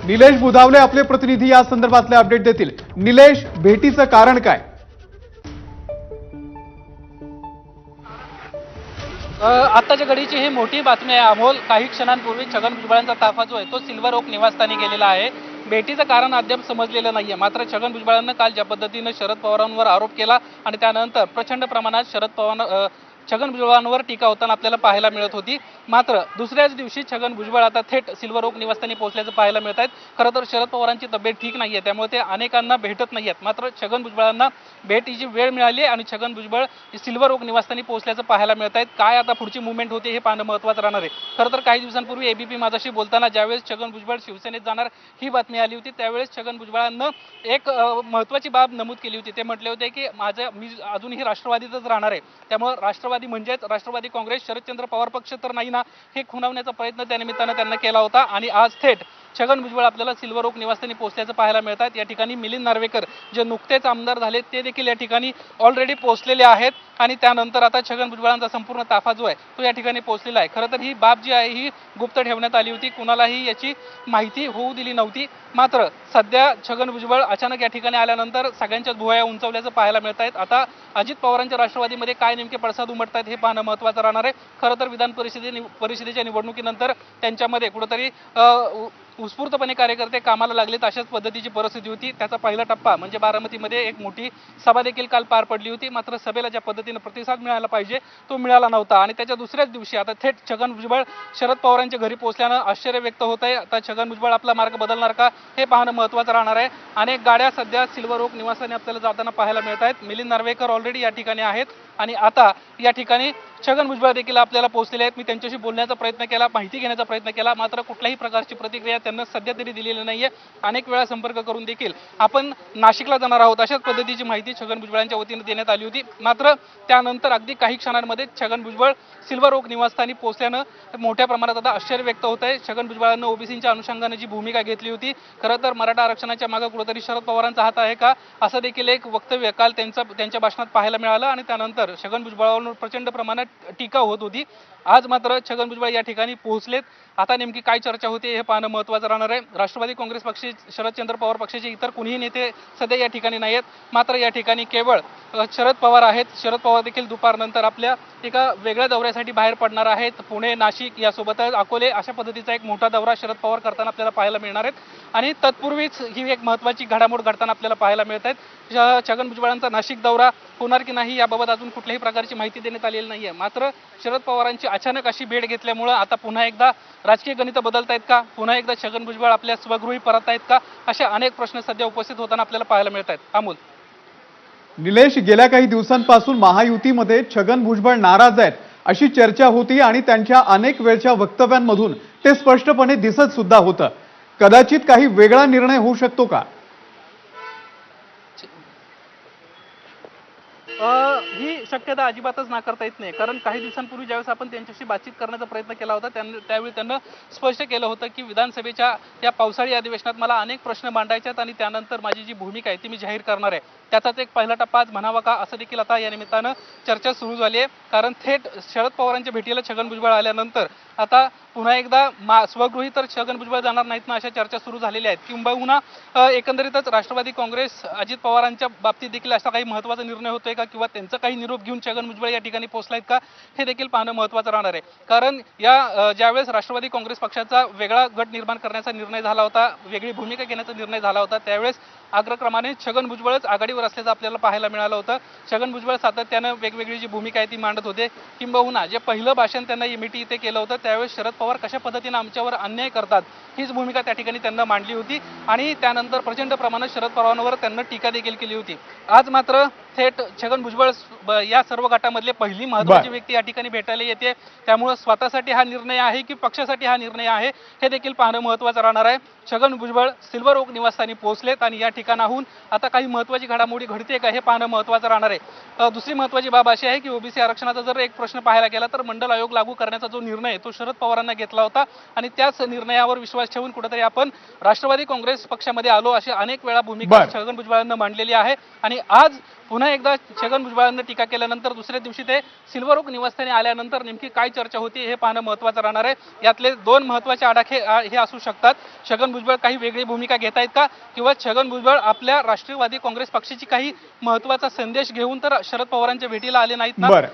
निलेश बुधावले आपले प्रतिनिधी या संदर्भातले अपडेट देतील। निलेश, भेटीचं कारण काय? आत्ताच्या घडीची ही मोठी बातमी आहे अमोल। काही क्षणांपूर्वी छगन भुजबळांचा ताफा जो आहे तो सिल्वर ओक निवासस्थानी गेलेला आहे। भेटीचं कारण अद्याप समजलेलं नाहीये। मात्र छगन भुजबळांना काल ज्या पद्धतीने शरद पवारांवर आरोप केला आणि त्यानंतर प्रचंड प्रमाणात छगन भुजबळांवर टीका होताना आपल्याला पाहायला मिळत होती। मात्र दुसऱ्याच दिवशी छगन भुजबळ आता थेट सिल्वर ओक निवासस्थानी पोहोचल्याचं पाहायला मिळत आहेत। खरं तर शरद पवारांची तब्येत ठीक नाहीये, त्यामुळे ते अनेकांना भेटत नाहीयेत। मात्र छगन भुजबळांना भेटीची वेळ मिळाली आणि छगन भुजबळ सिल्वर ओक निवासस्थानी पोहोचल्याचं पाहायला मिळत आहेत। काय आता पुढची मुवमेंट होते हे पाहणं महत्त्वाचं राहणार आहे। खरं तर काही दिवसांपूर्वी एबीपी माझाशी बोलताना ज्यावेळेस छगन भुजबळ शिवसेनेत जाणार ही बातमी आली होती, त्यावेळेस छगन भुजबळांना एक महत्त्वाची बाब नमूद केली होती। ते म्हटले होते की मी अजूनही राष्ट्रवादीतच राहणार आहे, त्यामुळे राष्ट्रवादी म्हणजेच राष्ट्रवादी काँग्रेस शरदचंद्र पवार पक्ष तर नाही ना, हे खुणवण्याचा प्रयत्न त्या निमित्तानं त्यांना केला होता। आणि आज थेट छगन भुजबळ आपल्याला सिल्वर ओक निवासस्थानी पोहोचल्याचं पाहायला मिळतात। या ठिकाणी मिलिंद नार्वेकर जे नुकतेच आमदार झाले ते देखील या ठिकाणी ऑलरेडी पोहोचलेले आहेत आणि त्यानंतर आता छगन भुजबळांचा संपूर्ण ताफा जो आहे तो या ठिकाणी पोहोचलेला आहे। खरं तर ही बाब जी आहे ही गुप्त ठेवण्यात आली होती, कुणालाही याची माहिती होऊ दिली नव्हती। मात्र सध्या छगन भुजबळ अचानक या ठिकाणी आल्यानंतर सगळ्यांच्या भुवया उंचावल्याचं पाहायला मिळत आहेत। आता अजित पवारांच्या राष्ट्रवादीमध्ये काय नेमके पडसाद उमटत आहेत हे पाहणं महत्त्वाचं राहणार आहे। खरं तर विधान परिषदेच्या निवडणुकीनंतर त्यांच्यामध्ये कुठेतरी उत्स्फूर्तपणे कार्यकर्ते कामाला लागलेत अशाच पद्धतीची परिस्थिती होती। त्याचा पहिला टप्पा म्हणजे बारामतीमध्ये एक मोठी सभा देखील काल पार पडली होती। मात्र सभेला ज्या पद्धतीने प्रतिसाद मिळाला पाहिजे तो मिळाला नव्हता आणि त्याच्या दुसऱ्याच दिवशी आता थेट छगन भुजबळ शरद पवारांच्या घरी पोहोचल्यानं आश्चर्य व्यक्त होत आहे। आता छगन भुजबळ आपला मार्ग बदलणार का हे पाहणं महत्त्वाचं राहणार आहे। अनेक गाड्या सध्या सिल्वर ओक निवासाने आपल्याला जाताना पाहायला मिळत आहेत। मिलिंद नार्वेकर ऑलरेडी या ठिकाणी आहेत आणि आता या ठिकाणी छगन भुजबळ देखील आपल्याला पोहोचलेले आहेत। मी त्यांच्याशी बोलण्याचा प्रयत्न केला, माहिती घेण्याचा प्रयत्न केला, मात्र कुठल्याही प्रकारची प्रतिक्रिया त्यांना सध्या तरी दिलेली नाहीये। अनेक वेळा संपर्क करून देखील आपण नाशिकला जाणार आहोत अशाच पद्धतीची माहिती छगन भुजबळांच्या वतीने देण्यात आली होती। मात्र त्यानंतर अगदी काही क्षणांमध्ये छगन भुजबळ सिल्वर ओक निवासस्थानी पोहोचल्यानं मोठ्या प्रमाणात आता आश्चर्य व्यक्त होत आहे। छगन भुजबळांना ओबीसीच्या अनुषंगाने जी भूमिका घेतली होती, खरं तर मराठा आरक्षणाच्या मागे कुठेतरी शरद पवारांचा हात आहे का असं देखील एक वक्तव्य काल त्यांच्या भाषणात पाहायला मिळालं आणि त्यानंतर छगन भुजबळांवर प्रचंड प्रमाणात टीका होत होती। आज मात्र छगन भुजबळ या ठिकाणी पोहोचलेत। आता नेमकी काय चर्चा होते हे पाहणं महत्त्वाचं राहणार आहे। राष्ट्रवादी काँग्रेस पक्ष, शरदचंद्र पवार पक्षाचे इतर कुणीही नेते सध्या या ठिकाणी नाही आहेत, मात्र या ठिकाणी केवळ शरद पवार आहेत। शरद पवार देखील दुपारनंतर आपल्या एका वेगळ्या दौऱ्यासाठी बाहेर पडणार आहेत। पुणे, नाशिक यासोबतच अकोले अशा पद्धतीचा एक मोठा दौरा शरद पवार करताना आपल्याला पाहायला मिळणार आहेत आणि तत्पूर्वीच ही एक महत्त्वाची घडामोड घडताना आपल्याला पाहायला मिळत आहेत। छगन भुजबळांचा नाशिक दौरा होणार की नाही याबाबत अजून कुठल्याही प्रकारची माहिती देण्यात आलेली नाहीये। मात्र शरद पवारांची अचानक अशी भेट घेतल्यामुळे आता पुन्हा एकदा राजकीय गणितं बदलत आहेत का, पुन्हा एकदा छगन भुजबळ आपल्या स्वगृही परत आहेत का, अशा अनेक प्रश्न सध्या उपस्थित होताना आपल्याला पाहायला मिळत आहेत। अमोल, निलेश, गेल्या काही दिवसांपासून महायुतीमध्ये छगन भुजबळ नाराज आहेत अशी चर्चा होती आणि त्यांच्या अनेक वेळच्या वक्तव्यांमधून ते स्पष्टपणे दिसत सुद्धा होतं। कदाचित काही वेगळा निर्णय होऊ शकतो का? ही शक्यता अजिबातच नाकारता येत नाही, कारण काही दिवसांपूर्वी ज्यावेळेस आपण त्यांच्याशी बातचीत करण्याचा प्रयत्न केला होता त्यावेळी त्यांना स्पष्ट केलं होतं की विधानसभेच्या या पावसाळी अधिवेशनात मला अनेक प्रश्न मांडायचे आहेत आणि त्यानंतर माझी जी भूमिका आहे ती मी जाहीर करणार आहे। त्याचाच एक पहिला टप्पा आज म्हणावा का असं देखील आता या निमित्तानं चर्चा सुरू झाली आहे। कारण थेट शरद पवारांच्या भेटीला छगन भुजबळ आल्यानंतर आता पुन्हा एकदा स्वगृही तर छगन भुजबळ जाणार नाहीत ना अशा चर्चा सुरू झालेल्या आहेत। किंबहुना एकंदरीतच राष्ट्रवादी काँग्रेस अजित पवारांच्या बाबतीत देखील असा काही महत्त्वाचा निर्णय होतोय का किंवा त्यांचा काही निरोप घेऊन छगन भुजबळ या ठिकाणी पोहोचलायत का हे देखील पाहणं महत्त्वाचं राहणार आहे। कारण ज्यावेळेस राष्ट्रवादी काँग्रेस पक्षाचा वेगळा गट निर्माण करण्याचा निर्णय झाला होता, वेगळी भूमिका घेण्याचा निर्णय झाला होता, त्यावेळेस अग्रक्रमाने छगन भुजबळच आघाडीवर असल्याचं आपल्याला पाहायला मिळालं होतं। छगन भुजबळ सातत्यानं वेगवेगळी जी भूमिका आहे ती मांडत होते। किंबहुना जे पहिलं भाषण त्यांना एमईटी इथे केलं होतं त्यावेळेस शरद पवार कशा पद्धतीने आमच्यावर अन्याय करतात हीच भूमिका त्या ठिकाणी त्यांना मांडली होती आणि त्यानंतर प्रचंड प्रमाणात शरद पवारांवर त्यांना टीका देखील केली होती। आज मात्र थेट छगन भुजबळ या सर्व गटामधले पहिली महत्त्वाची व्यक्ती या ठिकाणी भेटायला येते, त्यामुळे स्वतःसाठी हा निर्णय आहे की पक्षासाठी हा निर्णय आहे हे देखील पाहणं महत्त्वाचं राहणार आहे। छगन भुजबळ सिल्वर ओक निवासस्थानी पोहोचलेत आणि या ठिकाणाहून आता काही महत्त्वाची घडामोडी घडते का हे पाहणं महत्त्वाचं राहणार आहे। दुसरी महत्त्वाची बाब अशी आहे की ओबीसी आरक्षणाचा जर एक प्रश्न पाहायला गेला तर मंडल आयोग लागू करण्याचा जो निर्णय तो शरद पवारांना घेतला होता आणि त्याच निर्णयावर विश्वास ठेवून कुठेतरी आपण राष्ट्रवादी काँग्रेस पक्षामध्ये आलो अशी अनेक वेळा भूमिका छगन भुजबळांना मांडलेली आहे आणि आज पुन्हा एकदा छगन भुजबळांना टीका केल्यानंतर दुसऱ्या दिवशी ते सिल्वर ओक निवासस्थानी आल्यानंतर नेमकी काय चर्चा होती हे पाहणं महत्त्वाचं राहणार आहे. यातले दोन महत्त्वाचे आडाखे हे असू शकतात. छगन भुजबळ काही वेगळी भूमिका घेत आहेत का, किंवा छगन भुजबळ आपल्या राष्ट्रवादी काँग्रेस पक्षाची काही महत्त्वाचा संदेश घेऊन तर शरद पवारांच्या भेटीला आले नाहीत ना, बरं.